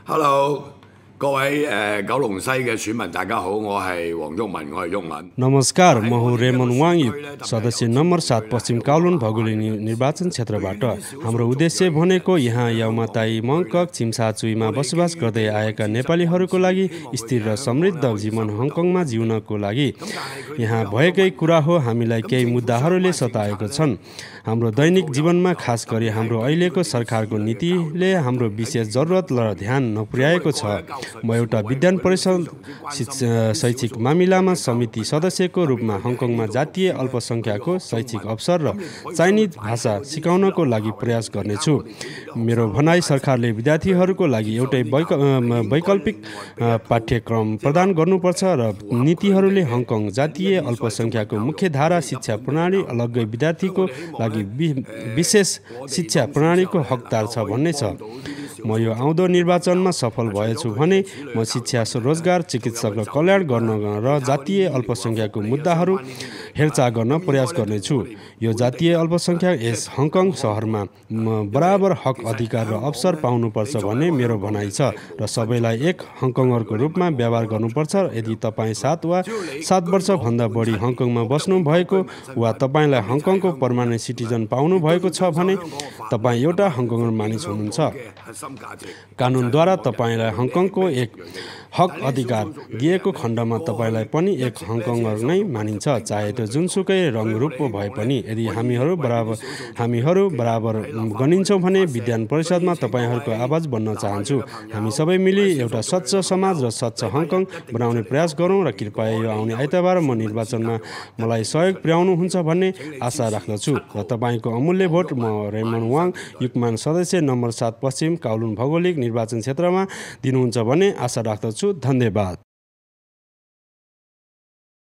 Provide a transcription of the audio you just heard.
Hello，各位九龍西嘅選民，大家好，我係黃毓民，我係毓民。 नमस्कार, म हुँ रेमन वाङयुक, सदस्य नम्बर 7 पश्चिम काउलुन भौगोलिक निर्वाचन क्षेत्रबाट। हाम्रो उद्देश्य भनेको यहाँ याउमाताई मङ्कक छिम्साचुईमा बसोबास गर्दै आएका नेपालीहरूको लागि स्थिर र समृद्ध जीवन हङकङमा जिउनको लागि यहाँ भएकै कुरा हो। हामीलाई केही मुद्दाहरूले सताएको छन्। हाम्रो दैनिक जीवनमा खास गरी हाम्रो अहिलेको सरकारको नीतिले हाम्रो विशेष जरुरत र ध्यान नपुर्याएको छ। म एउटा विज्ञान परिषद शैक्षिक मामिलामा समिति सदस्यको रूपमा हङकङमा जातीय अल्पसङ्ख्याको शैक्षिक अवसर र चाइनिज भाषा सिकाउनको लागि प्रयास गर्नेछु। मेरो भनाइ सरकारले विद्यार्थीहरूको लागि एउटै वैकल्पिक पाठ्यक्रम प्रदान गर्नुपर्छ र नीतिहरूले हङकङ जातीय अल्पसङ्ख्याको मुख्यधारा शिक्षा प्रणाली अलग्गै विद्यार्थीको लागि विशेष शिक्षा प्रणालीको हकदार छ भन्ने छ। म यो आउँदो निर्वाचनमा सफल भएछु भने म शिक्षा, रोजगार, चिकित्सक र कल्याण गर्न र जातीय अल्पसङ्ख्याको मुद्दाहरू हेरचाह गर्न प्रयास गर्नेछु। यो जातीय अल्पसङ्ख्या यस हङकङ सहरमा बराबर हक, अधिकार र अवसर पाउनुपर्छ भन्ने मेरो भनाइ छ र सबैलाई एक हङकङरको रूपमा व्यवहार गर्नुपर्छ। यदि तपाईँ 7 वा 7 वर्षभन्दा बढी हङकङमा बस्नु भएको वा तपाईँलाई हङकङको पर्मानेन्ट सिटिजन पाउनु भएको छ भने तपाईँ एउटा हङकङर मानिस हुनुहुन्छ। कानुनद्वारा तपाईँलाई हङकङको एक हक अधिकार दिएको खण्डमा तपाईँलाई पनि एक हङकङर नै मानिन्छ, चाहे त्यो जुनसुकै रङ रूपको भए पनि। यदि हामीहरू बराबर गनिन्छौँ भने विज्ञान परिषदमा तपाईँहरूको आवाज बन्न चाहन्छु। हामी सबै मिली एउटा स्वच्छ समाज र स्वच्छ हङकङ बनाउने प्रयास गरौँ र कृपया यो आउने आइतबार म निर्वाचनमा मलाई सहयोग पुर्याउनुहुन्छ भन्ने आशा राख्दछु र तपाईँको अमूल्य भोट म रेमन वाङ युकमान सदस्य नम्बर 7 पश्चिम काउलुन भौगोलिक निर्वाचन क्षेत्रमा दिनुहुन्छ भन्ने आशा राख्दछु। धन्यवाद।